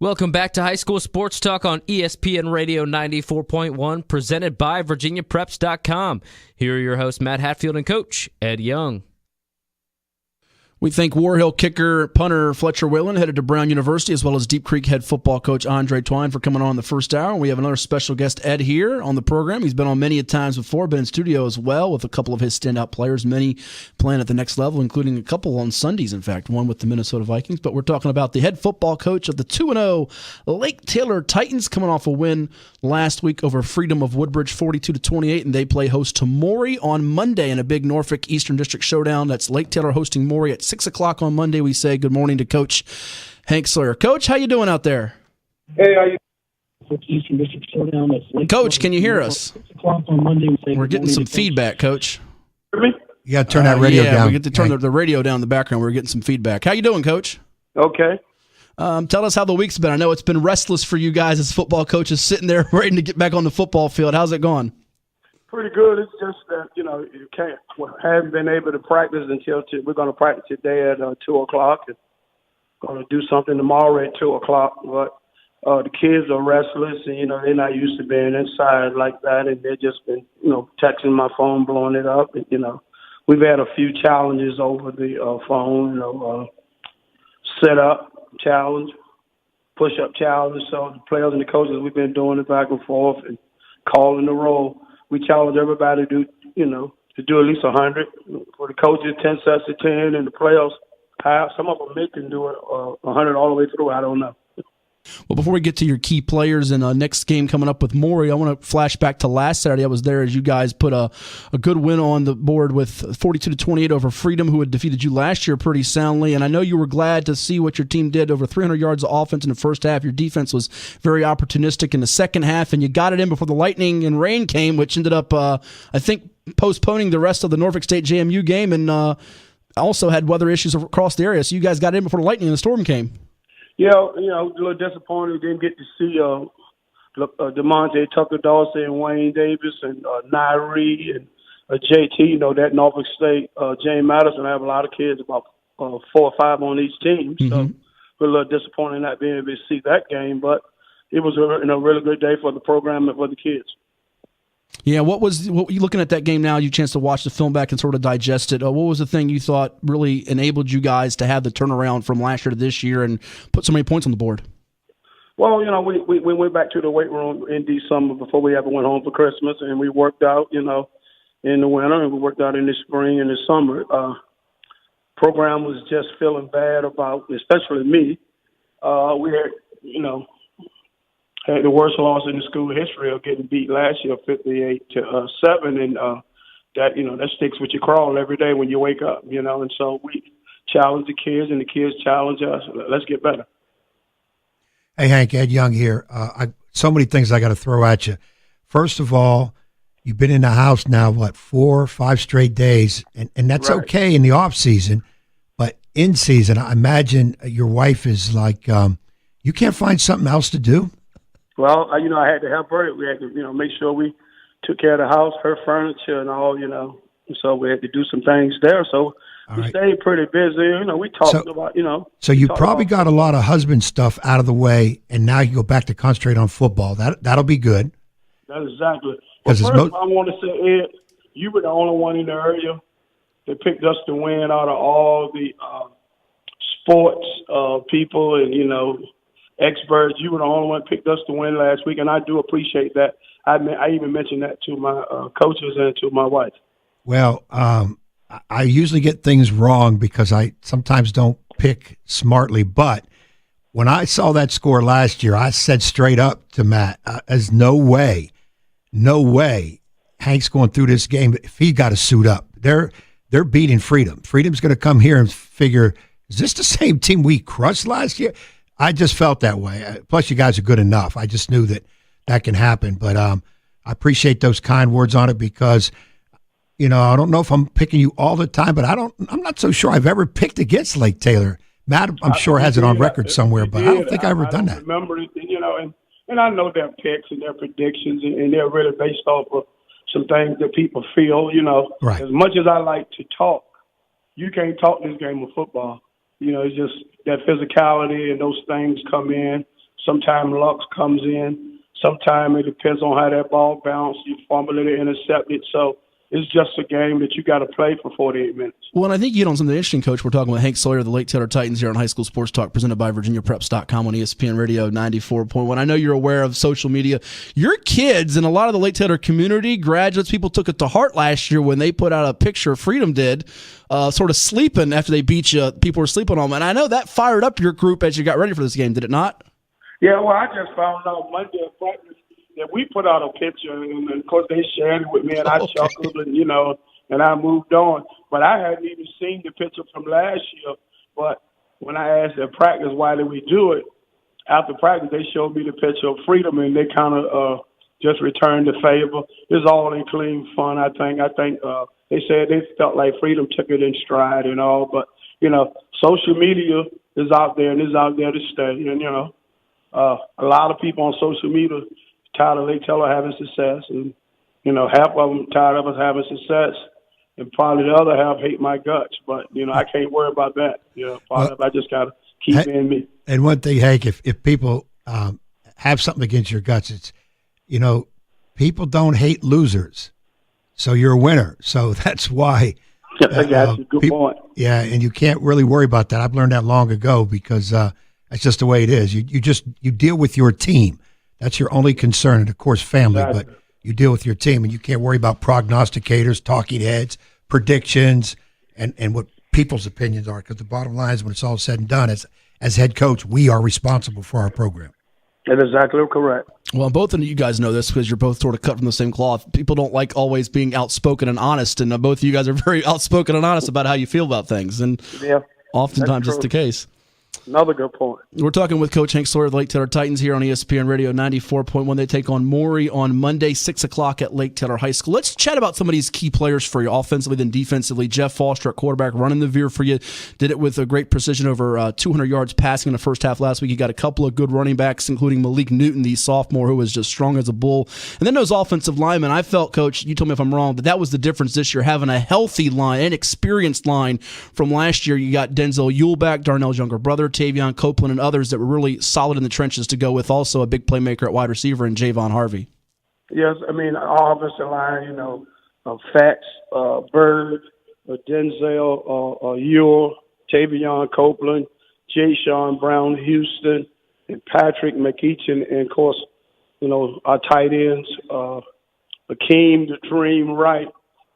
Welcome back to High School Sports Talk on ESPN Radio 94.1, presented by VirginiaPreps.com. Here are your hosts, Matt Hatfield and Coach Ed Young. We thank War Hill kicker, punter Fletcher Whalen, headed to Brown University, as well as Deep Creek head football coach Andre Twine for coming on the first hour. We have another special guest, Ed, here on the program. He's been on many times before, been in studio as well with a couple of his standout players, many playing at the next level, including a couple on Sundays, in fact, one with the Minnesota Vikings. But we're talking about the head football coach of the 2-0 Lake Taylor Titans, coming off a win last week over Freedom of Woodbridge, 42-28, and they play host to Maury on Monday in a big Norfolk Eastern District showdown. That's Lake Taylor hosting Maury at 6 o'clock on Monday. We say good morning to Coach Hank Sawyer. Coach, how you doing out there? Hey, how you doing? Coach, can you hear us? We're getting some feedback, Coach. Me? You got to turn that radio down. We get to turn the radio down in the background. We're getting some feedback. How you doing, Coach? Okay. Tell us how the week's been. I know it's been restless for you guys as football coaches, sitting there waiting to get back on the football field. How's it going? Pretty good. It's just that, you haven't been able to practice until we're going to practice today at 2 o'clock. And going to do something tomorrow at 2 o'clock. But the kids are restless, and, they're not used to being inside like that. And they've just been, texting my phone, blowing it up. And, we've had a few challenges over the phone, set up challenge, push-up challenge. So the players and the coaches, we've been doing it back and forth and calling the roll. We challenge everybody to do at least 100. For the coaches, 10 sets of 10, and the players, some of them may can do it 100 all the way through. I don't know. Well, before we get to your key players and next game coming up with Maury, I want to flash back to last Saturday. I was there as you guys put a good win on the board with 42-28 over Freedom, who had defeated you last year pretty soundly. And I know you were glad to see what your team did, over 300 yards of offense in the first half. Your defense was very opportunistic in the second half, and you got it in before the lightning and rain came, which ended up, I think, postponing the rest of the Norfolk State JMU game, and also had weather issues across the area. So you guys got in before the lightning and the storm came. Yeah, a little disappointed. We didn't get to see DeMonte Tucker Dawson and Wayne Davis and Nairi and JT. That Norfolk State, James Madison. I have a lot of kids, about 4 or 5 on each team. So we're a little disappointed not being able to see that game. But it was a really good day for the program and for the kids. Yeah, what you looking at that game now? You chance to watch the film back and sort of digest it. What was the thing you thought really enabled you guys to have the turnaround from last year to this year and put so many points on the board? Well, we went back to the weight room in December before we ever went home for Christmas, and we worked out, in the winter, and we worked out in the spring and the summer. Program was just feeling bad about, especially me. We had the worst loss in the school history of getting beat last year, 58-7, and that sticks with you crawl every day when you wake up, And so we challenge the kids, and the kids challenge us. Let's get better. Hey, Hank, Ed Young here. So many things I got to throw at you. First of all, you've been in the house now, 4 or 5 straight days, and that's right. Okay in the off season, but in season, I imagine your wife is like, you can't find something else to do? Well, I had to help her. We had to, make sure we took care of the house, her furniture and all, So we had to do some things there. So we stayed pretty busy. We talked about, So you probably got a lot of husband stuff out of the way, and now you go back to concentrate on football. That'll be good. That's exactly. Well, first, I want to say, Ed, you were the only one in the area that picked us to win out of all the sports people and, experts. You were the only one that picked us to win last week, and I do appreciate that. I even mentioned that to my coaches and to my wife. Well, I usually get things wrong because I sometimes don't pick smartly, but when I saw that score last year, I said straight up to Matt, there's no way Hank's going through this game if he got to suit up. They're beating Freedom. Freedom's going to come here and figure, is this the same team we crushed last year? I just felt that way. Plus, you guys are good enough. I just knew that can happen. But I appreciate those kind words on it because, I don't know if I'm picking you all the time, but I'm not so sure I've ever picked against Lake Taylor. Matt, I'm sure has it on record somewhere, but I don't think I've ever done that. Remember it, and I know their picks and their predictions, and they're really based off of some things that people feel. Right. As much as I like to talk, you can't talk this game of football. It's just that physicality and those things come in. Sometimes luck comes in. Sometimes it depends on how that ball bounced. You fumble it or intercept it. So it's just a game that you got to play for 48 minutes. Well, and I think you hit on something interesting, Coach. We're talking with Hank Sawyer of the Lake Taylor Titans here on High School Sports Talk, presented by VirginiaPreps.com on ESPN Radio 94.1. I know you're aware of social media. Your kids and a lot of the Lake Taylor community, graduates, people took it to heart last year when they put out a picture, Freedom did, sort of sleeping after they beat you. People were sleeping on them. And I know that fired up your group as you got ready for this game, did it not? Yeah, well, I just found out Monday at practice that we put out a picture, and of course they shared it with me, and I chuckled, and I moved on. But I hadn't even seen the picture from last year. But when I asked at practice why did we do it, after practice they showed me the picture of Freedom, and they kind of just returned the favor. It's all in clean fun, I think. They said they felt like Freedom took it in stride and all. But, social media is out there, and it's out there to stay. And, a lot of people on social media tired of Lake Taylor having success, and half of them tired of us having success, and probably the other half hate my guts. But I can't worry about that. I just gotta keep in me. And one thing, Hank, if people have something against your guts, it's people don't hate losers, so you're a winner. So that's why. I got you. Good point. Yeah, and you can't really worry about that. I've learned that long ago because that's just the way it is. You deal with your team. That's your only concern, and of course, family. Exactly. But you deal with your team, and you can't worry about prognosticators, talking heads, predictions, and what people's opinions are. Because the bottom line is, when it's all said and done, as head coach, we are responsible for our program. That's exactly correct. Well, both of you guys know this because you're both sort of cut from the same cloth. People don't like always being outspoken and honest, and both of you guys are very outspoken and honest about how you feel about things, and oftentimes it's the case. Another good point. We're talking with Coach Hank Sawyer of the Lake Taylor Titans here on ESPN Radio 94.1. They take on Maury on Monday, 6 o'clock at Lake Taylor High School. Let's chat about some of these key players for you, offensively then defensively. Jeff Foster at quarterback running the veer for you. Did it with a great precision, over 200 yards passing in the first half last week. You got a couple of good running backs, including Malik Newton, the sophomore, who was just strong as a bull. And then those offensive linemen, I felt, Coach, you told me if I'm wrong, but that was the difference this year, having a healthy line, an experienced line from last year. You got Denzel Yule back, Darnell's younger brother, Tavion Copeland, and others that were really solid in the trenches to go with. Also a big playmaker at wide receiver in Javon Harvey. Yes, our offensive line, Fats, Bird, Denzel, Ewell, Tavion Copeland, Jay Sean Brown Houston, and Patrick McEachin, and of course, our tight ends, Akeem, the Dream Wright.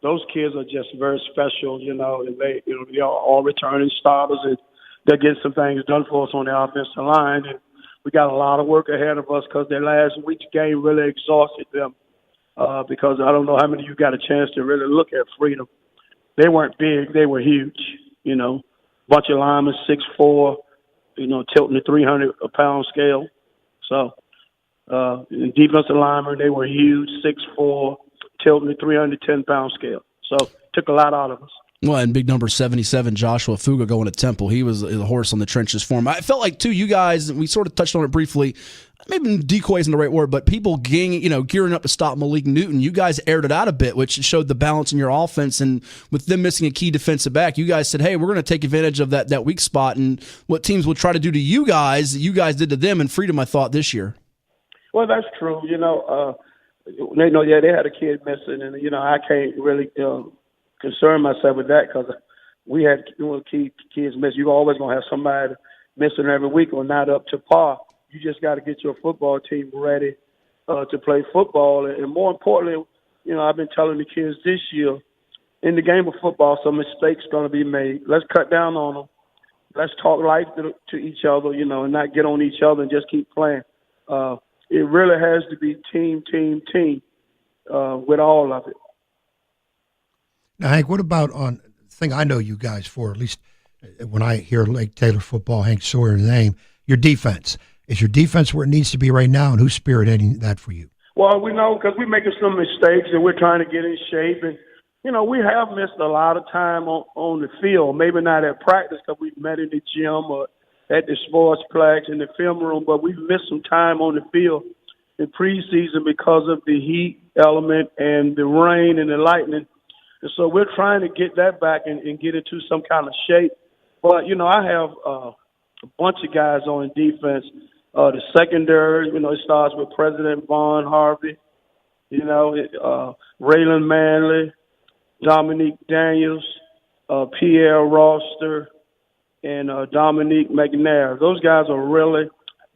Those kids are just very special, and they are all returning starters, and they're getting some things done for us on the offensive line. And we got a lot of work ahead of us because their last week's game really exhausted them. Because I don't know how many of you got a chance to really look at Freedom. They weren't big. They were huge, Bunch of linemen, 6'4", tilting the 300-pound scale. So in defensive linemen, they were huge, 6'4", tilting the 310-pound scale. So took a lot out of us. Well, and big number 77, Joshua Fuga, going to Temple. He was a horse on the trenches for him. I felt like, too, you guys, we sort of touched on it briefly, maybe decoy isn't the right word, but people gearing up to stop Malik Newton. You guys aired it out a bit, which showed the balance in your offense. And with them missing a key defensive back, you guys said, hey, we're going to take advantage of that weak spot. And what teams will try to do to you guys did to them in Freedom, I thought, this year. Well, that's true. They had a kid missing, and, I can't really concern myself with that because we had key kids miss. You're always going to have somebody missing every week or not up to par. You just got to get your football team ready to play football. And more importantly, I've been telling the kids this year, in the game of football, some mistakes going to be made. Let's cut down on them. Let's talk life to each other, and not get on each other and just keep playing. It really has to be team with all of it. Now, Hank, what about on the thing I know you guys for, at least when I hear Lake Taylor football, Hank Sawyer's name, your defense. Is your defense where it needs to be right now, and who's spearheading that for you? Well, we know because we're making some mistakes and we're trying to get in shape. And, we have missed a lot of time on the field, maybe not at practice because we've met in the gym or at the sportsplex in the film room, but we've missed some time on the field in preseason because of the heat element and the rain and the lightning. And so we're trying to get that back and get into some kind of shape. But, I have a bunch of guys on defense. The secondary, it starts with President Vaughn Harvey, Raylan Manley, Dominique Daniels, Pierre Roster, and Dominique McNair. Those guys are really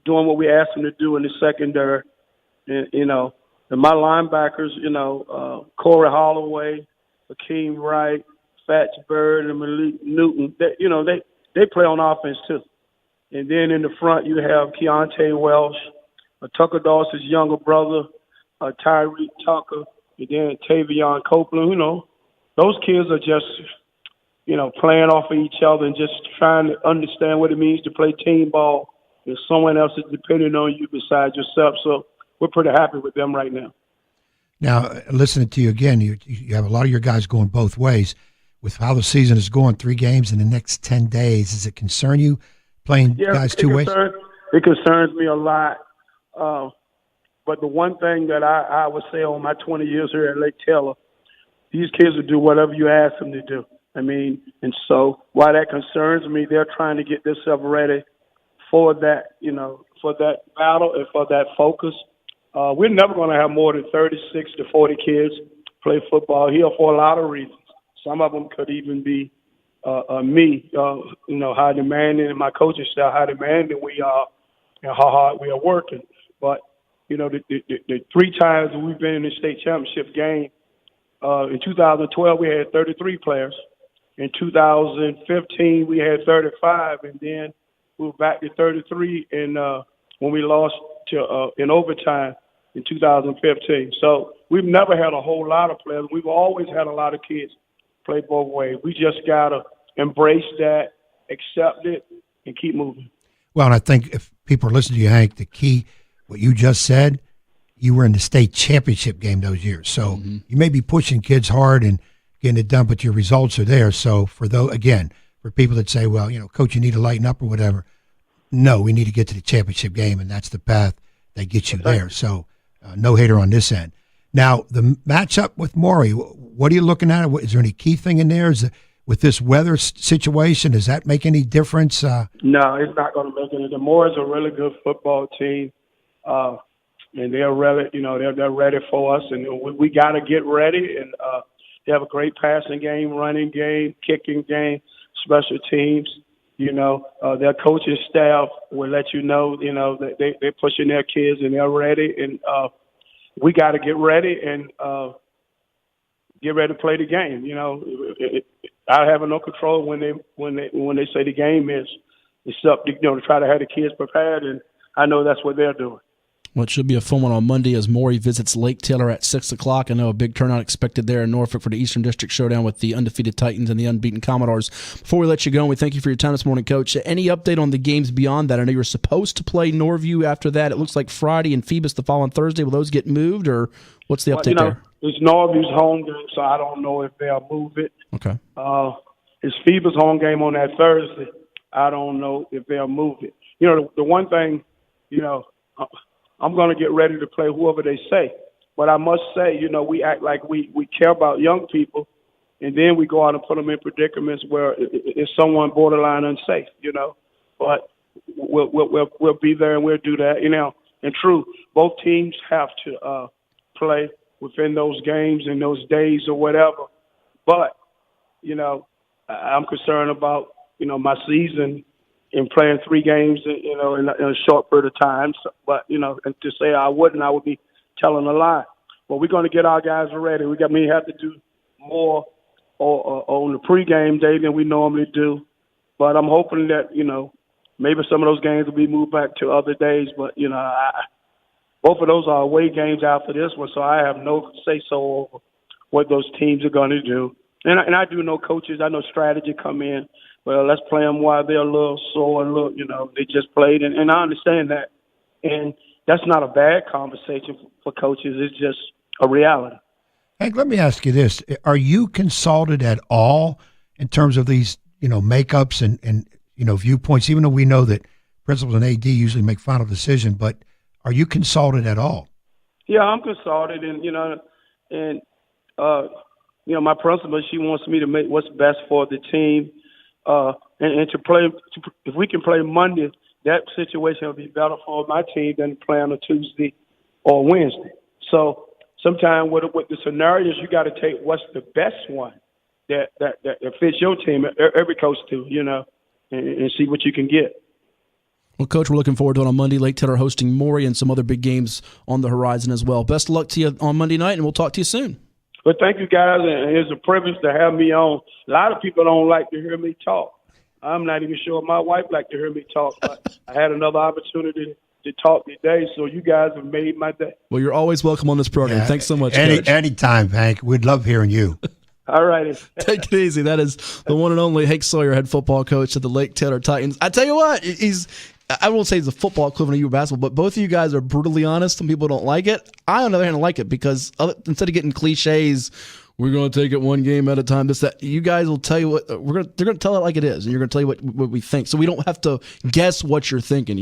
doing what we asked them to do in the secondary. And my linebackers, Corey Holloway, Akeem Wright, Fats Bird, and Malik Newton, they play on offense too. And then in the front, you have Keontae Welsh, Tucker Dawson's younger brother, Tyreek Tucker, and then Tavion Copeland. Those kids are just, playing off of each other and just trying to understand what it means to play team ball. If someone else is depending on you besides yourself. So we're pretty happy with them right now. Now, listening to you again, you have a lot of your guys going both ways. With how the season is going, 3 games in the next 10 days, does it concern you playing guys two ways? It concerns me a lot. But the one thing that I would say on my 20 years here at Lake Taylor, these kids will do whatever you ask them to do. And so while that concerns me, they're trying to get themselves ready for that, for that battle and for that focus. We're never going to have more than 36 to 40 kids play football here for a lot of reasons. Some of them could even be me, how demanding, and my coaching style, how demanding we are and how hard we are working. But, the 3 times that we've been in the state championship game, in 2012 we had 33 players. In 2015 we had 35, and then we were back to 33 when we lost to in overtime in 2015. So we've never had a whole lot of players. We've always had a lot of kids play both ways. We just got to embrace that, accept it, and keep moving. Well, and I think if people are listening to you, Hank, the key, what you just said, you were in the state championship game those years. So you may be pushing kids hard and getting it done, but your results are there. So for people that say, well, coach, you need to lighten up or whatever, no, we need to get to the championship game, and that's the path that gets you there. So no hater on this end. Now, the matchup with Maury, what are you looking at? Is there any key thing in there? With this weather situation, does that make any difference? No, it's not going to make any. The Maury's a really good football team, and they're really, they're ready for us, and we got to get ready. And they have a great passing game, running game, kicking game, special teams. Their coaching staff will let that they're pushing their kids and they're ready, and we got to get ready and get ready to play the game. I have no control when they say the game is. It's up to try to have the kids prepared, and I know that's what they're doing. Well, it should be a fun one on Monday as Maury visits Lake Taylor at 6 o'clock. I know a big turnout expected there in Norfolk for the Eastern District Showdown with the undefeated Titans and the unbeaten Commodores. Before we let you go, we thank you for your time this morning, Coach. Any update on the games beyond that? I know you're supposed to play Norview after that. It looks like Friday and Phoebus the following Thursday. Will those get moved, or what's the update there? It's Norview's home game, so I don't know if they'll move it. Okay. It's Phoebus' home game on that Thursday. I don't know if they'll move it. The one thing, I'm going to get ready to play whoever they say. But I must say, we act like we care about young people, and then we go out and put them in predicaments where it's someone borderline unsafe, But we'll be there and we'll do that, And true, both teams have to play within those games and those days or whatever. But, I'm concerned about, my season in playing 3 games, in a short period of time. So, but, and to say I would be telling a lie. But we're going to get our guys ready. We have to do more on the pregame day than we normally do. But I'm hoping that, maybe some of those games will be moved back to other days. But, both of those are away games after this one, so I have no say-so over what those teams are going to do. And I do know coaches, I know strategy come in. Well, let's play them while they're a little sore and they just played. And I understand that. And that's not a bad conversation for coaches. It's just a reality. Hank, let me ask you this. Are you consulted at all in terms of these, makeups and viewpoints, even though we know that principals and AD usually make final decision, but are you consulted at all? Yeah, I'm consulted, and my principal, she wants me to make what's best for the team. And to play, if we can play Monday, that situation will be better for my team than playing a Tuesday or Wednesday. So sometimes with the scenarios, you got to take what's the best one that fits your team. Every coach do, and see what you can get. Well, Coach, we're looking forward to it on Monday. Lake Taylor hosting Maury and some other big games on the horizon as well. Best of luck to you on Monday night, and we'll talk to you soon. Well, thank you, guys, and it's a privilege to have me on. A lot of people don't like to hear me talk. I'm not even sure my wife liked to hear me talk, but I had another opportunity to talk today, so you guys have made my day. Well, you're always welcome on this program. Yeah, thanks so much, Coach. Anytime, Hank. We'd love hearing you. All righty. Take it easy. That is the one and only Hank Sawyer, head football coach of the Lake Taylor Titans. I tell you what, I won't say he's a football equivalent of you basketball, but both of you guys are brutally honest. Some people don't like it. I, on the other hand, like it because instead of getting cliches, we're going to take it one game at a time. This, that. You guys will tell you what they're going to tell it like it is, and you're going to tell you what we think. So we don't have to guess what you're thinking.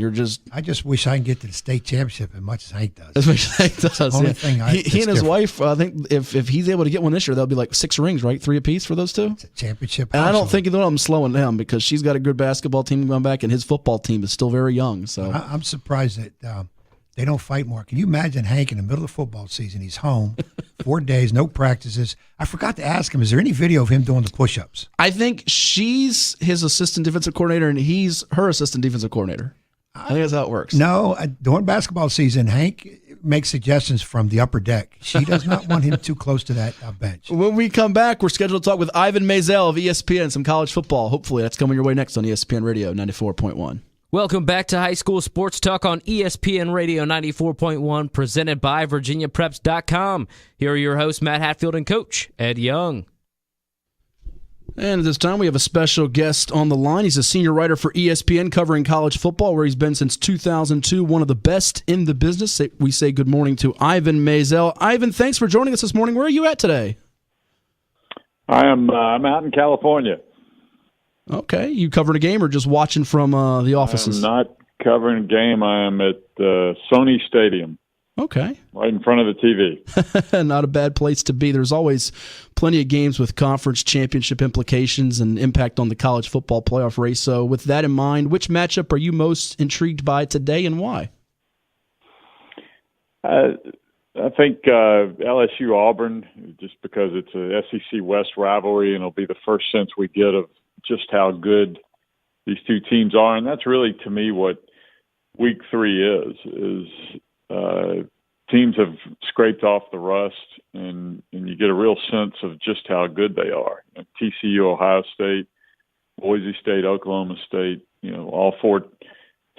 I just wish I could get to the state championship as much as Hank does. As much as Hank does. Only thing he and his wife, I think, if he's able to get one this year, that'll be like 6 rings, right? 3 apiece for those two. It's a championship. And I don't think either one of them slowing down because she's got a good basketball team going back, and his football team is still very young. So I'm surprised that. They don't fight more. Can you imagine Hank in the middle of football season? He's home, 4 days, no practices. I forgot to ask him, is there any video of him doing the push-ups? I think she's his assistant defensive coordinator, and he's her assistant defensive coordinator. I think that's how it works. No, during basketball season, Hank makes suggestions from the upper deck. She does not want him too close to that bench. When we come back, we're scheduled to talk with Ivan Maisel of ESPN, some college football. Hopefully that's coming your way next on ESPN Radio 94.1. Welcome back to High School Sports Talk on ESPN Radio 94.1, presented by VirginiaPreps.com. Here are your hosts, Matt Hatfield and Coach Ed Young. And at this time, we have a special guest on the line. He's a senior writer for ESPN covering college football, where he's been since 2002, one of the best in the business. We say good morning to Ivan Maisel. Ivan, thanks for joining us this morning. Where are you at today? I'm out in California. Okay. You covering a game or just watching from the offices? I'm not covering a game. I am at Sony Stadium. Okay. Right in front of the TV. Not a bad place to be. There's always plenty of games with conference championship implications and impact on the college football playoff race. So with that in mind, which matchup are you most intrigued by today and why? I think LSU Auburn, just because it's a SEC West rivalry, and it'll be the first sense we get of just how good these two teams are. And that's really, to me, what week 3 is teams have scraped off the rust, and you get a real sense of just how good they are. TCU, Ohio State, Boise State, Oklahoma State, all 4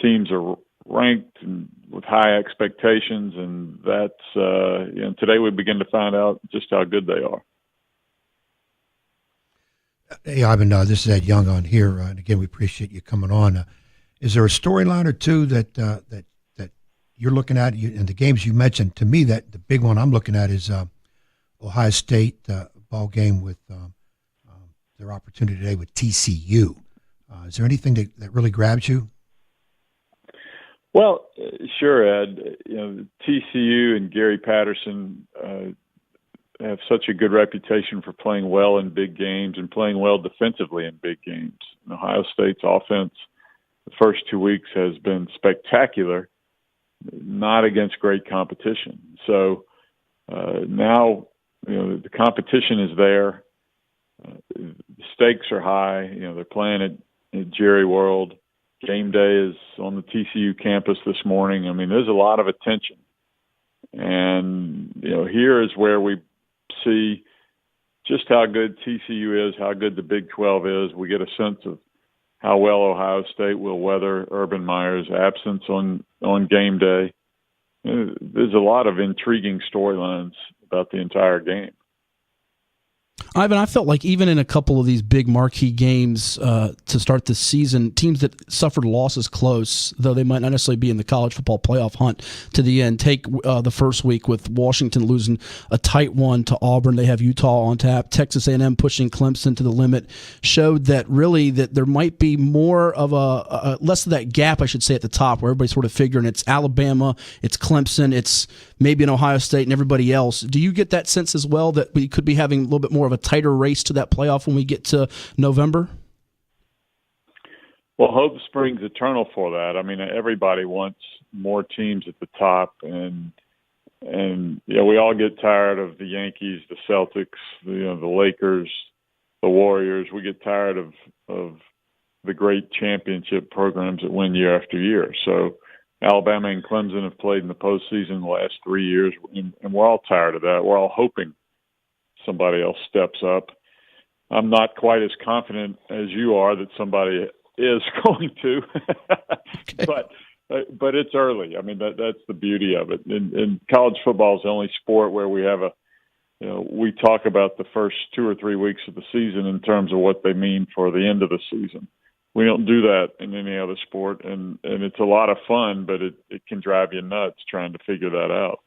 teams are ranked and with high expectations, and that's today we begin to find out just how good they are. Hey, Ivan, this is Ed Young on here, and again, we appreciate you coming on. Is there a storyline or two that you're looking at in the games you mentioned? To me, that the big one I'm looking at is Ohio State ball game with their opportunity today with TCU. Is there anything that really grabs you? Well, sure, Ed. TCU and Gary Patterson have such a good reputation for playing well in big games and playing well defensively in big games. And Ohio State's offense the first 2 weeks has been spectacular, not against great competition. So now, the competition is there. The stakes are high. They're playing at Jerry World. Game day is on the TCU campus this morning. I mean, there's a lot of attention. And, here is where we see just how good TCU is, how good the Big 12 is. We get a sense of how well Ohio State will weather Urban Meyer's absence on game day. There's a lot of intriguing storylines about the entire game. Ivan, I felt like even in a couple of these big marquee games to start this season, teams that suffered losses close, though they might not necessarily be in the college football playoff hunt to the end. Take the first week with Washington losing a tight one to Auburn. They have Utah on tap. Texas A&M pushing Clemson to the limit showed that really that there might be more of a less of that gap, I should say, at the top where everybody's sort of figuring it's Alabama, it's Clemson, it's maybe an Ohio State and everybody else. Do you get that sense as well that we could be having a little bit more of a tighter race to that playoff when we get to November? Well, hope springs eternal for that. I mean, everybody wants more teams at the top, and we all get tired of the Yankees, the Celtics, the Lakers, the Warriors. We get tired of the great championship programs that win year after year. So Alabama and Clemson have played in the postseason the last 3 years, and we're all tired of that. We're all hoping somebody else steps up. I'm not quite as confident as you are that somebody is going to, Okay. but it's early. I mean, that's the beauty of it. And college football is the only sport where we have we talk about the first 2 or 3 weeks of the season in terms of what they mean for the end of the season. We don't do that in any other sport, and it's a lot of fun, but it can drive you nuts trying to figure that out.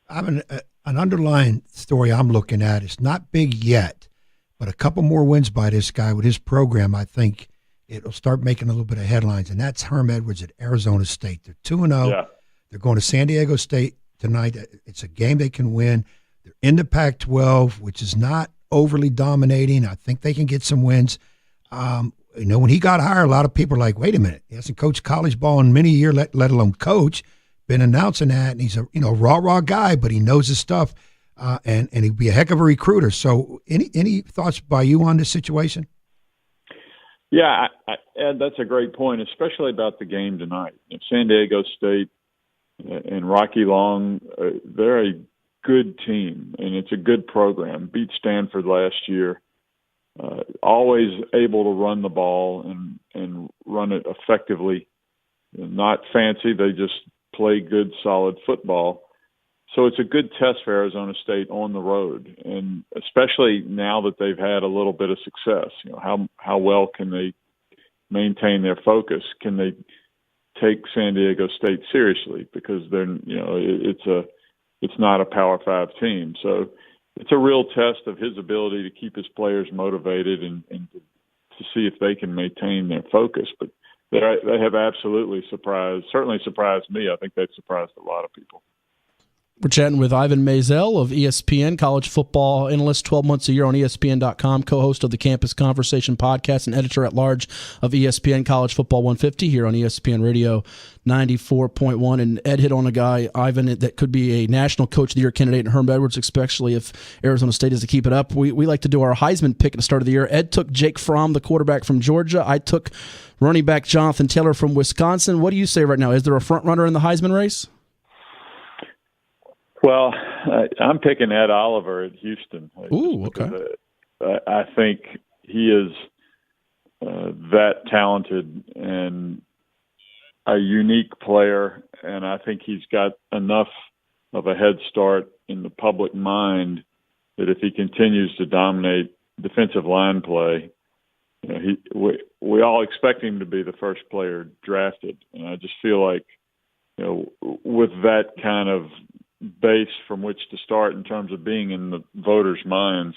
I'm an underlying story I'm looking at. It's not big yet, but a couple more wins by this guy with his program, I think it'll start making a little bit of headlines, and that's Herm Edwards at Arizona State. They're 2-0. Yeah. They're going to San Diego State tonight. It's a game they can win. They're in the Pac-12, which is not overly dominating. I think they can get some wins. When he got hired, a lot of people are like, wait a minute, he hasn't coached college ball in many years, let alone coach. Been announcing that, and he's a raw guy, but he knows his stuff, and he'd be a heck of a recruiter. So, any thoughts by you on this situation? Yeah, Ed, that's a great point, especially about the game tonight. San Diego State and Rocky Long, they're a good team, and it's a good program. Beat Stanford last year. Always able to run the ball and run it effectively. Not fancy, they just play good, solid football. So it's a good test for Arizona State on the road, and especially now that they've had a little bit of success. How well can they maintain their focus? Can they take San Diego State seriously? Because it's not a Power 5 team. So it's a real test of his ability to keep his players motivated and to see if they can maintain their focus. But they have absolutely certainly surprised me. I think they've surprised a lot of people. We're chatting with Ivan Maisel of ESPN, college football analyst, 12 months a year on ESPN.com, co-host of the Campus Conversation podcast and editor-at-large of ESPN College Football 150 here on ESPN Radio 94.1. And Ed hit on a guy, Ivan, that could be a National Coach of the Year candidate, and Herm Edwards, especially if Arizona State is to keep it up. We like to do our Heisman pick at the start of the year. Ed took Jake Fromm, the quarterback from Georgia. I took running back Jonathan Taylor from Wisconsin. What do you say right now? Is there a front runner in the Heisman race? Well, I'm picking Ed Oliver at Houston. Ooh, okay. I think he is that talented and a unique player, and I think he's got enough of a head start in the public mind that if he continues to dominate defensive line play, we all expect him to be the first player drafted, and I just feel like with that kind of base from which to start in terms of being in the voters' minds,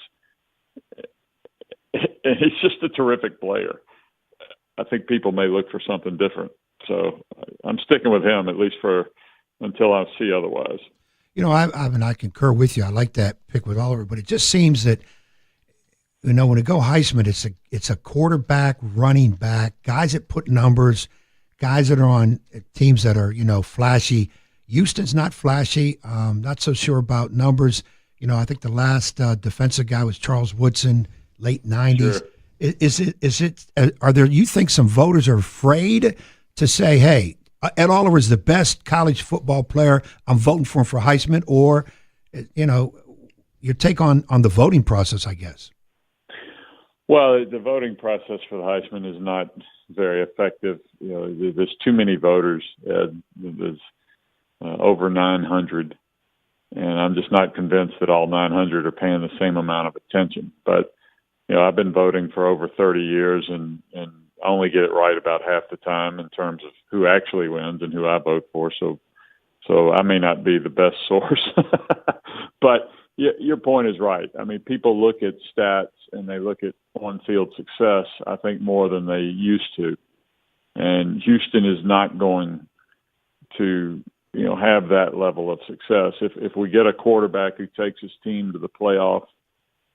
he's just a terrific player. I think people may look for something different. So I'm sticking with him, at least until I see otherwise. I concur with you. I like that pick with Oliver, but it just seems that, when it go Heisman, it's a quarterback, running back, guys that put numbers, guys that are on teams that are, flashy. Houston's not flashy. Not so sure about numbers. I think the last defensive guy was Charles Woodson, late 90s. Sure. You think some voters are afraid to say, hey, Ed Oliver is the best college football player, I'm voting for him for Heisman? Or, your take on the voting process, I guess. Well, the voting process for the Heisman is not very effective. There's too many voters. There's over 900, and I'm just not convinced that all 900 are paying the same amount of attention. But I've been voting for over 30 years, and I only get it right about half the time in terms of who actually wins and who I vote for. So I may not be the best source, but your point is right. I mean, people look at stats and they look at on-field success, I think, more than they used to. And Houston is not going to have that level of success. If we get a quarterback who takes his team to the playoff,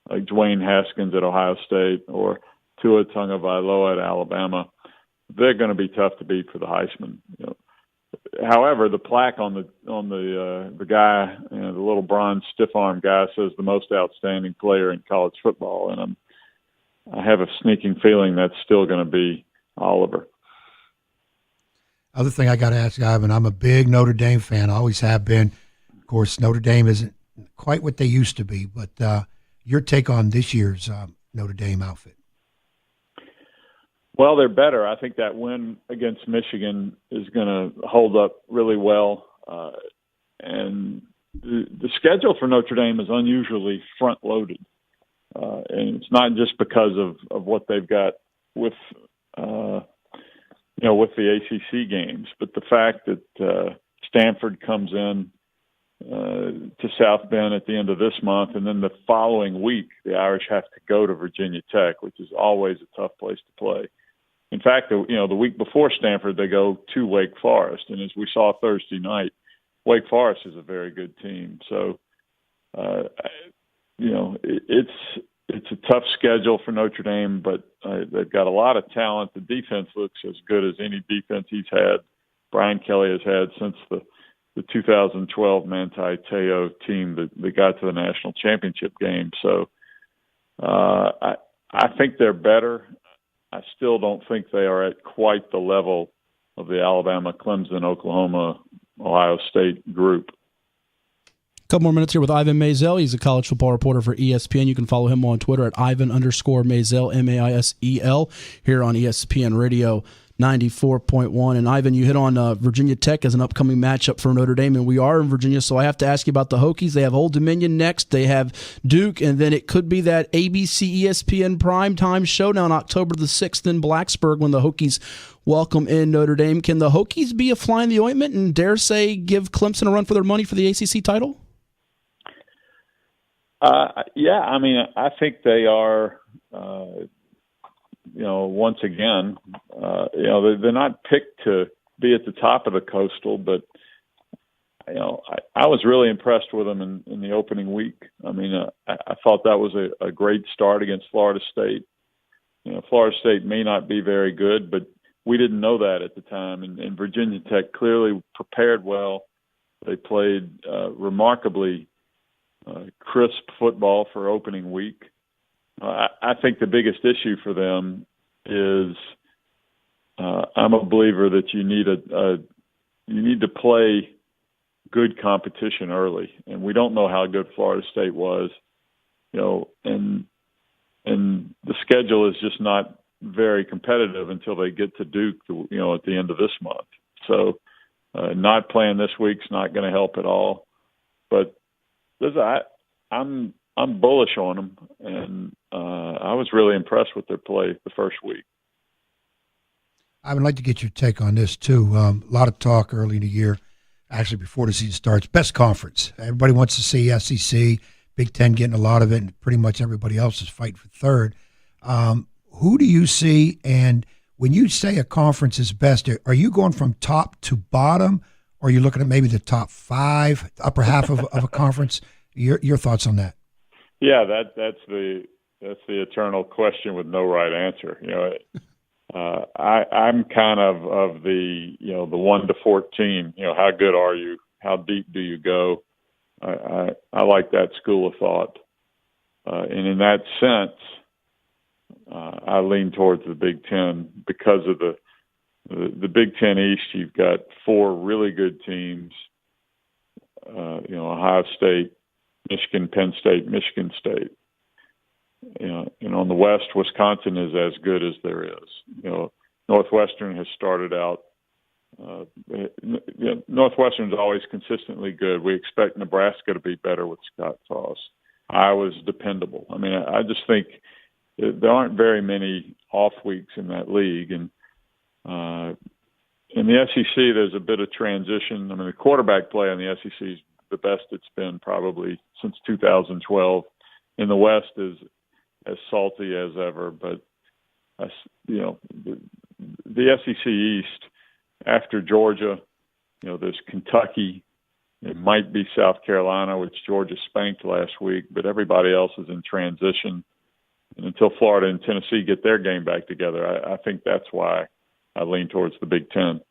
like Dwayne Haskins at Ohio State or Tua Tagovailoa at Alabama, they're going to be tough to beat for the Heisman. However, the plaque on the guy, the little bronze stiff arm guy, says the most outstanding player in college football, and I have a sneaking feeling that's still going to be Oliver. Other thing I got to ask, Ivan, I'm a big Notre Dame fan. I always have been. Of course, Notre Dame isn't quite what they used to be, but your take on this year's Notre Dame outfit? Well, they're better. I think that win against Michigan is going to hold up really well. And the schedule for Notre Dame is unusually front-loaded. And it's not just because of what they've got with the ACC games, but the fact that Stanford comes in to South Bend at the end of this month, and then the following week, the Irish have to go to Virginia Tech, which is always a tough place to play. In fact, the week before Stanford, they go to Wake Forest, and as we saw Thursday night, Wake Forest is a very good team. So, it's a tough schedule for Notre Dame, but they've got a lot of talent. The defense looks as good as any defense Brian Kelly has had since the 2012 Manti Te'o team that got to the national championship game. So I think they're better. I still don't think they are at quite the level of the Alabama, Clemson, Oklahoma, Ohio State group. Couple more minutes here with Ivan Maisel. He's a college football reporter for ESPN. You can follow him on Twitter at Ivan_Maisel, Maisel, here on ESPN Radio 94.1. And Ivan, you hit on Virginia Tech as an upcoming matchup for Notre Dame, and we are in Virginia, so I have to ask you about the Hokies. They have Old Dominion next, they have Duke, and then it could be that ABC ESPN primetime showdown October the 6th in Blacksburg when the Hokies welcome in Notre Dame. Can the Hokies be a fly in the ointment and dare say give Clemson a run for their money for the ACC title? Yeah, I mean, I think they are, once again, they're not picked to be at the top of the Coastal, but, I was really impressed with them in the opening week. I mean, I thought that was a great start against Florida State. Florida State may not be very good, but we didn't know that at the time, and Virginia Tech clearly prepared well. They played remarkably crisp football for opening week. I think the biggest issue for them is I'm a believer that you need to play good competition early, and we don't know how good Florida State was, and the schedule is just not very competitive until they get to Duke, at the end of this month. So not playing this week's not going to help at all, but I'm bullish on them, and I was really impressed with their play the first week. I would like to get your take on this, too. A lot of talk early in the year, actually before the season starts, best conference. Everybody wants to see SEC, Big Ten getting a lot of it, and pretty much everybody else is fighting for third. Who do you see, and when you say a conference is best, are you going from top to bottom, or are you looking at maybe the top five, upper half of a conference? Your thoughts on that? Yeah, that's the eternal question with no right answer. I'm kind of the the 1 to 14. How good are you? How deep do you go? I like that school of thought, and in that sense, I lean towards the Big Ten because of the Big Ten East. You've got 4 really good teams. Ohio State, Michigan, Penn State, Michigan State. And on the West, Wisconsin is as good as there is. Northwestern has started out. Northwestern's always consistently good. We expect Nebraska to be better with Scott Frost. Iowa's dependable. I mean, I just think there aren't very many off weeks in that league, and in the SEC, there's a bit of transition. I mean, the quarterback play in the SEC is the best it's been probably since 2012. In the West is as salty as ever, but the SEC East after Georgia, there's Kentucky. It might be South Carolina, which Georgia spanked last week, but everybody else is in transition. And until Florida and Tennessee get their game back together, I think that's why I lean towards the Big Ten.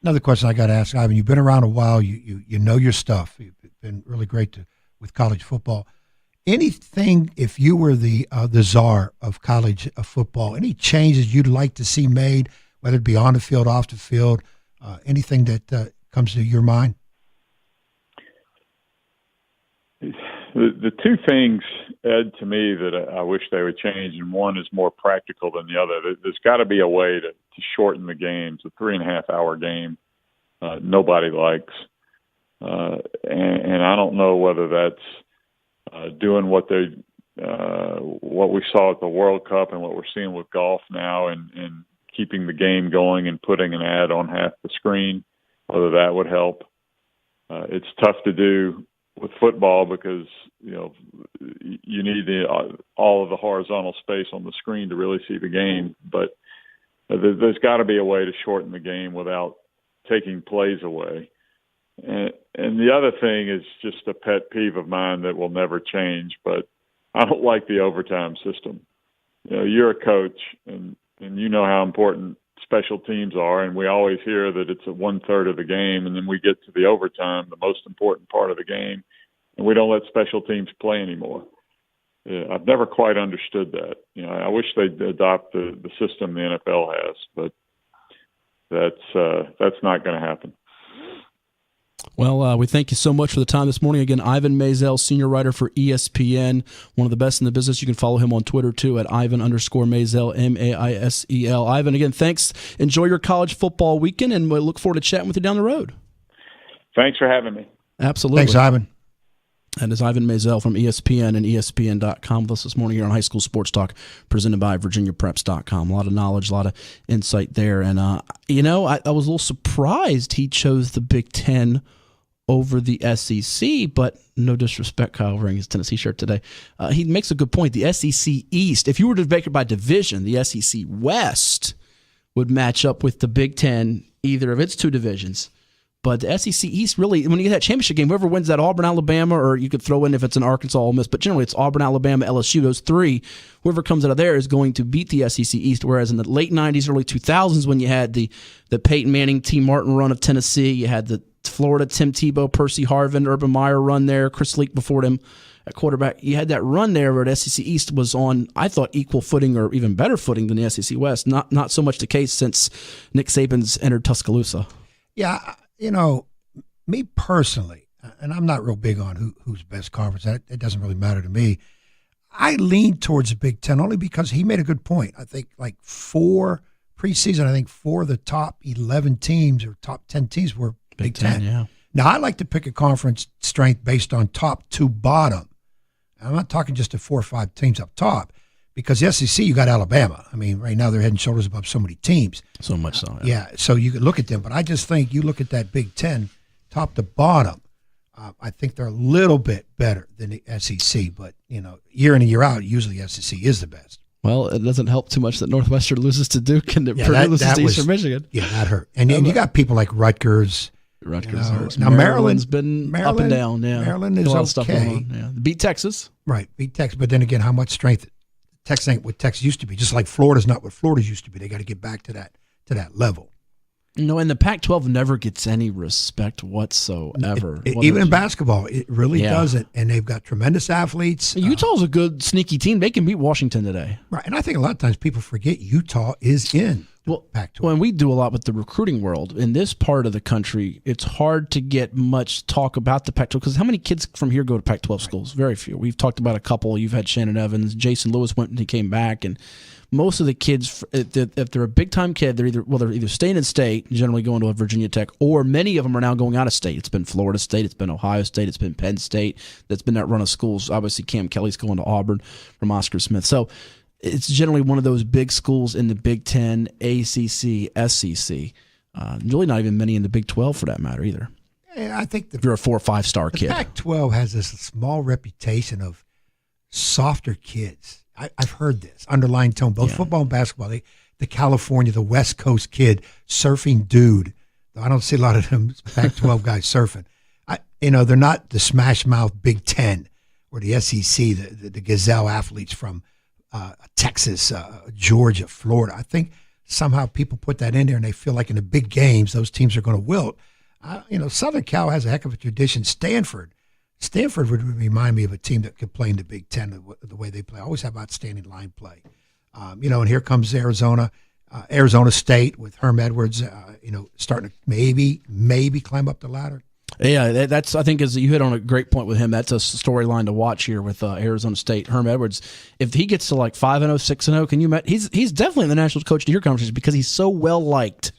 Another question I got to ask, Ivan. You've been around a while. You know your stuff. You've been really great with college football. Anything, if you were the czar of college football, any changes you'd like to see made, whether it be on the field, off the field, anything that comes to your mind? The two things, Ed, to me that I wish they would change, and one is more practical than the other. There's got to be a way to shorten the games. A 3.5-hour game, nobody likes. And I don't know whether that's doing what we saw at the World Cup and what we're seeing with golf now, and keeping the game going and putting an ad on half the screen, whether that would help. It's tough to do with football because you need all of the horizontal space on the screen to really see the game. But there's got to be a way to shorten the game without taking plays away. And the other thing is just a pet peeve of mine that will never change, but I don't like the overtime system. You're a coach, and you know how important special teams are, and we always hear that it's 1/3 of the game, and then we get to the overtime, the most important part of the game, and we don't let special teams play anymore. I've never quite understood that. I wish they'd adopt the system the NFL has, but that's not going to happen. Well, we thank you so much for the time this morning. Again, Ivan Maisel, senior writer for ESPN, one of the best in the business. You can follow him on Twitter, too, at Ivan_Maisel, Maisel. Ivan, again, thanks. Enjoy your college football weekend, and we look forward to chatting with you down the road. Thanks for having me. Absolutely. Thanks, Ivan. And it's Ivan Maisel from ESPN and ESPN.com with us this morning here on High School Sports Talk, presented by VirginiaPreps.com. A lot of knowledge, a lot of insight there. And, I was a little surprised he chose the Big Ten over the SEC, but no disrespect, Kyle, wearing his Tennessee shirt today. He makes a good point. The SEC East, if you were to make it by division, the SEC West would match up with the Big Ten, either of its two divisions. But the SEC East, really, when you get that championship game, whoever wins that, Auburn, Alabama, or you could throw in if it's an Arkansas, Ole Miss, but generally it's Auburn, Alabama, LSU, those three. Whoever comes out of there is going to beat the SEC East, whereas in the late 90s, early 2000s, when you had the Peyton Manning, T. Martin run of Tennessee, you had the Florida, Tim Tebow, Percy Harvin, Urban Meyer run there, Chris Leak before him at quarterback. You had that run there where the SEC East was on, I thought, equal footing or even better footing than the SEC West. Not so much the case since Nick Saban's entered Tuscaloosa. Yeah, me personally, and I'm not real big on who's best conference. It doesn't really matter to me. I lean towards the Big Ten only because he made a good point. I think four of the top 11 teams or top 10 teams were Big Ten. Yeah. Now, I like to pick a conference strength based on top to bottom. I'm not talking just the 4 or 5 teams up top, because the SEC, you got Alabama. I mean, right now they're head and shoulders above so many teams. So much so. Yeah, so you could look at them. But I just think you look at that Big Ten, top to bottom, I think they're a little bit better than the SEC. But, year in and year out, usually the SEC is the best. Well, it doesn't help too much that Northwestern loses to Duke and Purdue loses to Eastern Michigan. Yeah, that hurt. And you got people like Rutgers. Hurts. Now Maryland's been up and down. Yeah, Maryland is a lot okay. Of stuff going on. Yeah. Beat Texas. Right, beat Texas. But then again, how much strength? Texas ain't what Texas used to be. Just like Florida's not what Florida's used to be. They got to get back to that level. And the Pac-12 never gets any respect whatsoever. Even in basketball, it really doesn't. And they've got tremendous athletes. Utah's a good sneaky team. They can beat Washington today. Right, and I think a lot of times people forget Utah is in Pac-12. Well, and we do a lot with the recruiting world. In this part of the country, it's hard to get much talk about the Pac-12 because how many kids from here go to Pac-12 schools? Very few. We've talked about a couple. You've had Shannon Evans. Jason Lewis went and he came back. And most of the kids, if they're a big-time kid, they're either staying in state, generally going to a Virginia Tech, or many of them are now going out of state. It's been Florida State. It's been Ohio State. It's been Penn State. That's been that run of schools. Obviously, Cam Kelly's going to Auburn from Oscar Smith. So it's generally one of those big schools in the Big Ten, ACC, SEC. Really not even many in the Big 12 for that matter either. Yeah, I think if you're a 4 or 5 star kid. The Pac-12 has this small reputation of softer kids. I've heard this underlying tone, both football and basketball. The California, the West Coast kid, surfing dude. I don't see a lot of them Pac-12 guys surfing. They're not the smash mouth Big Ten or the SEC, the gazelle athletes from Texas, Georgia, Florida. I think somehow people put that in there and they feel like in the big games those teams are going to wilt. Southern Cal has a heck of a tradition. Stanford would remind me of a team that could play in the Big Ten the way they play. Always have outstanding line play. And here comes Arizona State with Herm Edwards, starting to maybe climb up the ladder. Yeah, that's, I think, as you hit on a great point with him, that's a storyline to watch here with Arizona State. Herm Edwards, if he gets to like 5-0, 6-0, can you imagine? He's definitely in the National Coach of the Year conversation because he's so well liked.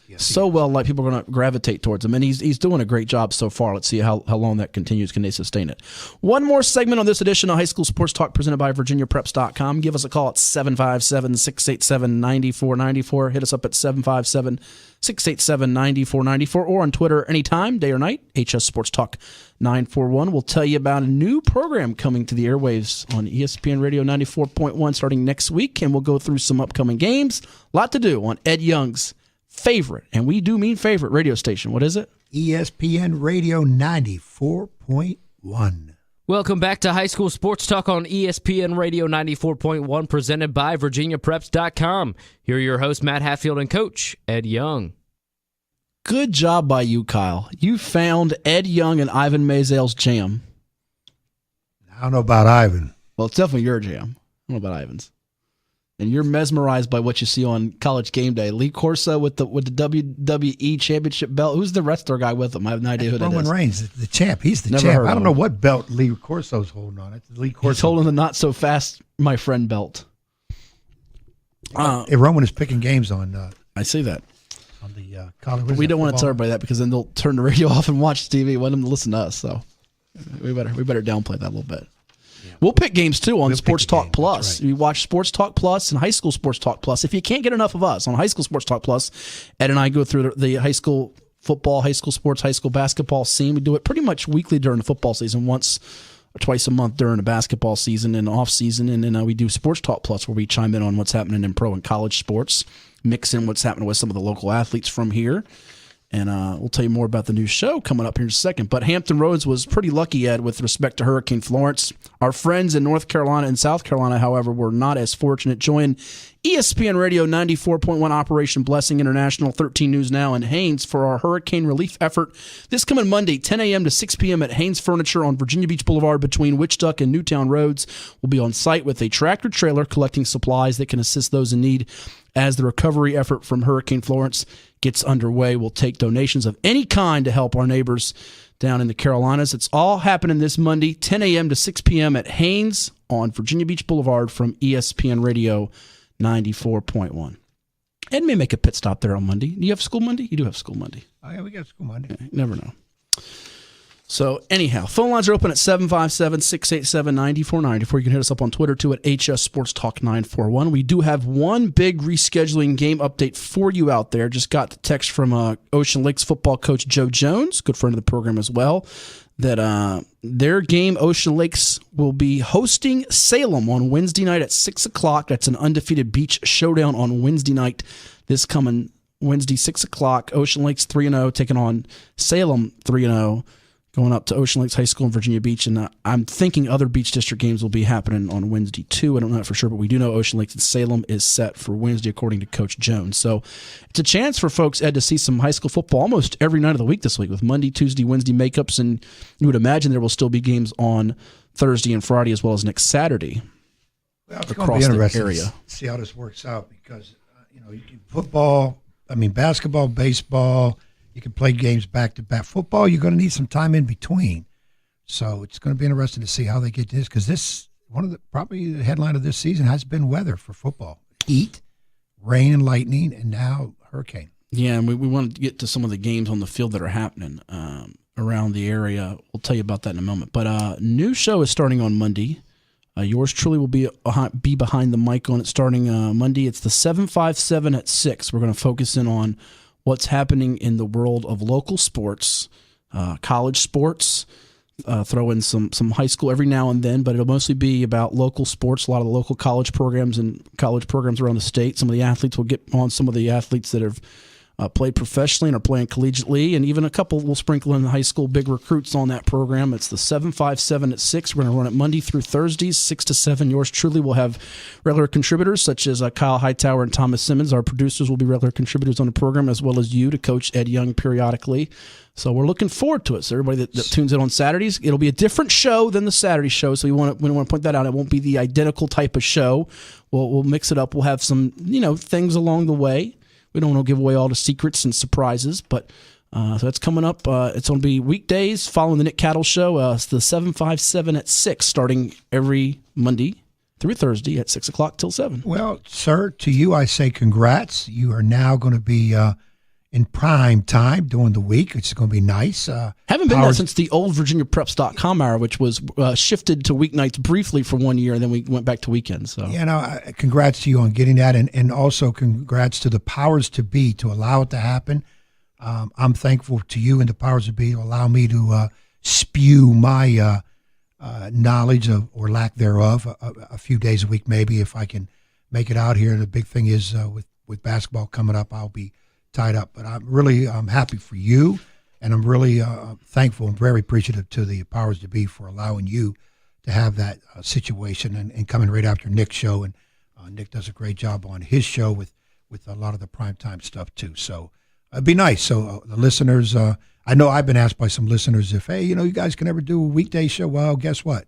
Yes, so well liked, people are going to gravitate towards him, and he's doing a great job so far. Let's see how long that continues. Can they sustain it? One more segment on this edition of High School Sports Talk presented by VirginiaPreps.com. Give us a call at 757-687-9494. Hit us up at 757-687-9494 or on Twitter anytime, day or night. HS Sports Talk 941. We'll tell you about a new program coming to the airwaves on ESPN Radio 94.1 starting next week, and we'll go through some upcoming games. A lot to do on Ed Young's favorite, and we do mean favorite, radio station. What is it? ESPN Radio 94.1. Welcome back to High School Sports Talk on ESPN Radio 94.1, presented by VirginiaPreps.com. Here are your hosts, Matt Hatfield and Coach Ed Young. Good job by you, Kyle. You found Ed Young and Ivan Maisel's jam. I don't know about Ivan. Well, it's definitely your jam. I don't know about Ivan's. And you're mesmerized by what you see on College Game Day. Lee Corso with the WWE Championship belt. Who's the wrestler guy with him? I have no idea who that is. Roman Reigns, the champ. He's the Never champ. heard I don't of know him. what belt Lee Corso's holding on. It's Lee Corso. He's holding the not so fast, my friend belt. Roman is picking games on. I see that. On the college. But we don't want to tell everybody that because then they'll turn the radio off and watch TV. Want them to listen to us. So we better downplay that a little bit. We'll pick games, too, on Sports Talk Plus. Right. You watch Sports Talk Plus and High School Sports Talk Plus. If you can't get enough of us on High School Sports Talk Plus, Ed and I go through the high school football, high school sports, high school basketball scene. We do it pretty much weekly during the football season, once or twice a month during the basketball season and off season. And then we do Sports Talk Plus, where we chime in on what's happening in pro and college sports, mix in what's happening with some of the local athletes from here. And we'll tell you more about the new show coming up here in a second. But Hampton Roads was pretty lucky, Ed, with respect to Hurricane Florence. Our friends in North Carolina and South Carolina, however, were not as fortunate. Join ESPN Radio 94.1 Operation Blessing International, 13 News Now, and Haynes for our hurricane relief effort this coming Monday, 10 a.m. to 6 p.m. at Haynes Furniture on Virginia Beach Boulevard between Wichita and Newtown Roads. We'll be on site with a tractor trailer collecting supplies that can assist those in need as the recovery effort from Hurricane Florence gets underway. We'll take donations of any kind to help our neighbors down in the Carolinas. It's all happening this Monday, 10 a.m. to 6 p.m. at Haynes on Virginia Beach Boulevard from ESPN Radio 94.1. Ed may make a pit stop there on Monday. Do you have school Monday? You do have school Monday. Oh, yeah, we got school Monday. You never know. So, anyhow, phone lines are open at 757-687-9494. You can hit us up on Twitter, too, at HS Sports Talk 941. We do have one big rescheduling game update for you out there. Just got the text from Ocean Lakes football coach Joe Jones, good friend of the program as well, that their game, Ocean Lakes, will be hosting Salem on Wednesday night at 6 o'clock. That's an undefeated beach showdown on Wednesday night this coming Wednesday, 6 o'clock. Ocean Lakes 3-0, taking on Salem 3-0. Going up to Ocean Lakes High School in Virginia Beach, and I'm thinking other Beach District games will be happening on Wednesday too. I don't know that for sure, but we do know Ocean Lakes and Salem is set for Wednesday, according to Coach Jones. So it's a chance for folks, Ed, to see some high school football almost every night of the week this week with Monday, Tuesday, Wednesday makeups, and you would imagine there will still be games on Thursday and Friday as well as next Saturday across the area. To see how this works out because football, basketball, baseball. You can play games back-to-back. Football, you're going to need some time in between. So it's going to be interesting to see how they get this because probably the headline of this season has been weather for football. Heat, rain and lightning, and now hurricane. Yeah, and we want to get to some of the games on the field that are happening around the area. We'll tell you about that in a moment. But new show is starting on Monday. Yours truly will be behind the mic on it starting Monday. It's the 757 at 6. We're going to focus in on what's happening in the world of local sports, college sports, throw in some high school every now and then, but it'll mostly be about local sports, a lot of the local college programs and college programs around the state. Some of the athletes will get on, some of the athletes that have played professionally and are playing collegiately, and even a couple will sprinkle in high school big recruits on that program. It's the 757 at 6. We're going to run it Monday through Thursdays, 6 to 7. Yours truly will have regular contributors such as Kyle Hightower and Thomas Simmons. Our producers will be regular contributors on the program, as well as you to coach Ed Young periodically. So we're looking forward to it. So everybody that tunes in on Saturdays, it'll be a different show than the Saturday show. So we want to point that out. It won't be the identical type of show. We'll mix it up. We'll have some things along the way. We don't want to give away all the secrets and surprises, but so that's coming up. It's going to be weekdays following the Nick Cattle Show. It's the 757 at 6, starting every Monday through Thursday at 6 o'clock till 7. Well, sir, to you I say congrats. You are now going to be in prime time during the week. It's going to be nice. Haven't been there since the old VirginiaPreps.com era, which was shifted to weeknights briefly for 1 year, and then we went back to weekends. So congrats to you on getting that, and also congrats to the powers to be to allow it to happen. I'm thankful to you and the powers to be to allow me to spew my knowledge of, or lack thereof, a few days a week, maybe, if I can make it out here. The big thing is with basketball coming up, I'll be tied up, but I'm happy for you, and I'm really thankful and very appreciative to the powers to be for allowing you to have that situation and coming right after Nick's show. And Nick does a great job on his show with a lot of the primetime stuff too. So it'd be nice. So the listeners, I know I've been asked by some listeners if, hey, you guys can ever do a weekday show. Well, guess what?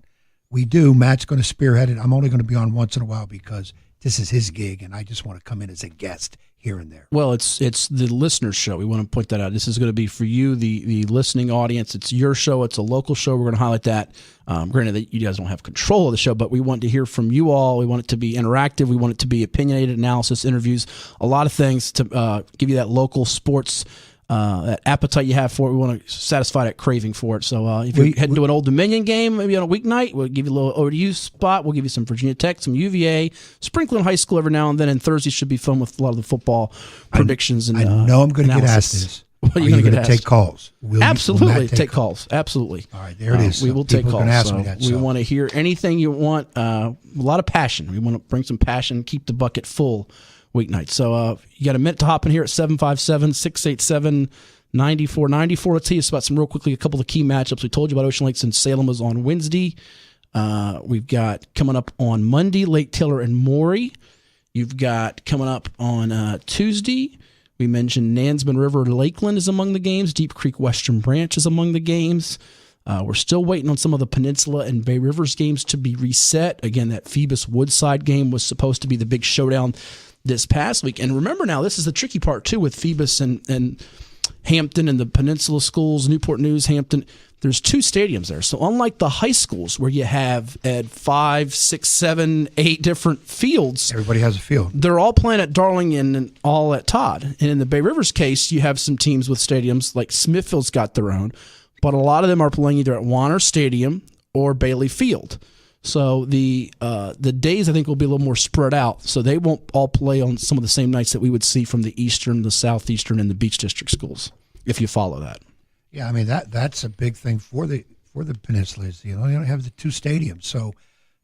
We do. Matt's going to spearhead it. I'm only going to be on once in a while because this is his gig, and I just want to come in as a guest here and there. Well, it's the listener's show. We want to point that out. This is going to be for you, the listening audience. It's your show. It's a local show. We're going to highlight that. Granted that you guys don't have control of the show, but we want to hear from you all. We want it to be interactive. We want it to be opinionated, analysis, interviews, a lot of things to give you that local sports that appetite you have for it. We want to satisfy that craving for it. So if you're heading to an Old Dominion game, maybe on a weeknight, we'll give you a little ODU spot. We'll give you some Virginia Tech, some UVA, sprinkling high school every now and then. And Thursday should be fun with a lot of the football predictions. I know I'm going to get asked this. What are you going to take calls? Absolutely, take calls. Absolutely. All right, there it is. We will take calls. Ask me that, we want to hear anything you want. A lot of passion. We want to bring some passion, keep the bucket full weeknights. So you got a minute to hop in here at 757-687-9494. Let's tell you about some real quickly, a couple of key matchups. We told you about Ocean Lakes and Salem was on Wednesday. We've got coming up on Monday, Lake Taylor and Maury. You've got coming up on Tuesday. We mentioned Nansman River Lakeland is among the games. Deep Creek Western Branch is among the games. We're still waiting on some of the Peninsula and Bay Rivers games to be reset. Again, that Phoebus Woodside game was supposed to be the big showdown this past week. And remember now, this is the tricky part too with Phoebus and Hampton and the Peninsula schools, Newport News, Hampton. There's 2 stadiums there. So unlike the high schools where you have at 5, 6, 7, 8 different fields. Everybody has a field. They're all playing at Darling and all at Todd. And in the Bay Rivers case, you have some teams with stadiums like Smithfield's got their own, but a lot of them are playing either at Warner Stadium or Bailey Field. So the days, I think, will be a little more spread out. So they won't all play on some of the same nights that we would see from the Eastern, the Southeastern, and the Beach District schools, if you follow that. Yeah, I mean, that's a big thing for the Peninsula. Is, you don't have the 2 stadiums. So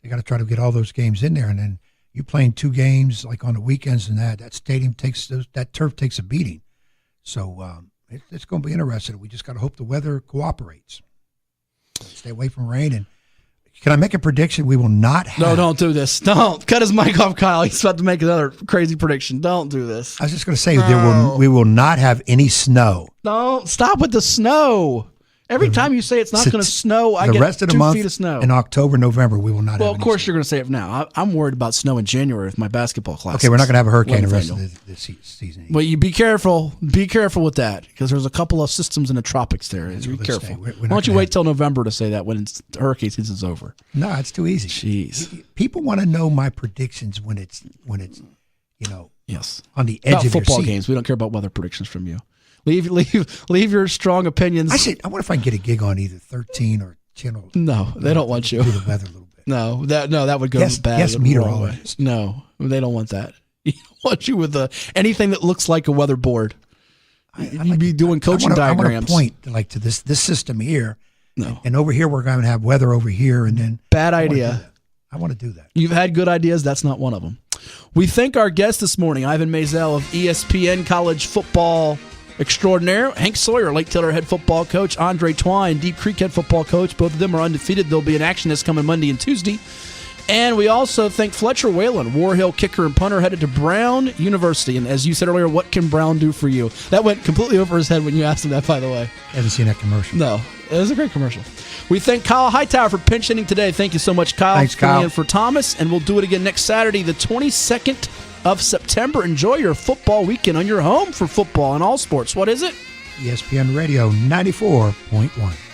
you got to try to get all those games in there. And then you playing 2 games like on the weekends and that stadium that turf takes a beating. So it's going to be interesting. We just got to hope the weather cooperates. Stay away from rain. And can I make a prediction? We will not have. No, don't do this. Don't cut his mic off, Kyle. He's about to make another crazy prediction. Don't do this. I was just going to say we will not have any snow. Don't stop with the snow. Every time you say it's not going to snow, I get 2 feet of snow. In October, November, we will not have any. Well, of course, you're going to say it now. I'm worried about snow in January with my basketball class. Okay, we're not going to have a hurricane the rest of the season. Well, you be careful. Be careful with that because there's a couple of systems in the tropics there. Be careful. Why don't you wait till November to say that when hurricane season's over? No, it's too easy. Jeez. People want to know my predictions when it's yes, on the edge of your seat. Football games. We don't care about weather predictions from you. Leave your strong opinions. I wonder if I can get a gig on either 13 or Channel. No, they don't want you. Do the weather a little bit. No, that would go bad. Yes, meteorologist. No, they don't want that. They want you with anything that looks like a weather board. You'd be doing coaching diagrams. I want to point to this system here. No, and over here we're going to have weather over here, and then bad idea. I want to do that. You've had good ideas. That's not one of them. We thank our guest this morning, Ivan Maisel of ESPN College Football Extraordinaire, Hank Sawyer, Lake Taylor head football coach, Andre Twine, Deep Creek head football coach. Both of them are undefeated. They'll be in action this coming Monday and Tuesday. And we also thank Fletcher Whalen, War Hill kicker and punter, headed to Brown University. And as you said earlier, what can Brown do for you? That went completely over his head when you asked him that, by the way. Haven't seen that commercial. No, it was a great commercial. We thank Kyle Hightower for pinch hitting today. Thank you so much, Kyle. Thanks, Kyle. Filling in for Thomas, and we'll do it again next Saturday, the 22nd of September. Enjoy your football weekend on your home for football and all sports. What is it? ESPN Radio 94.1.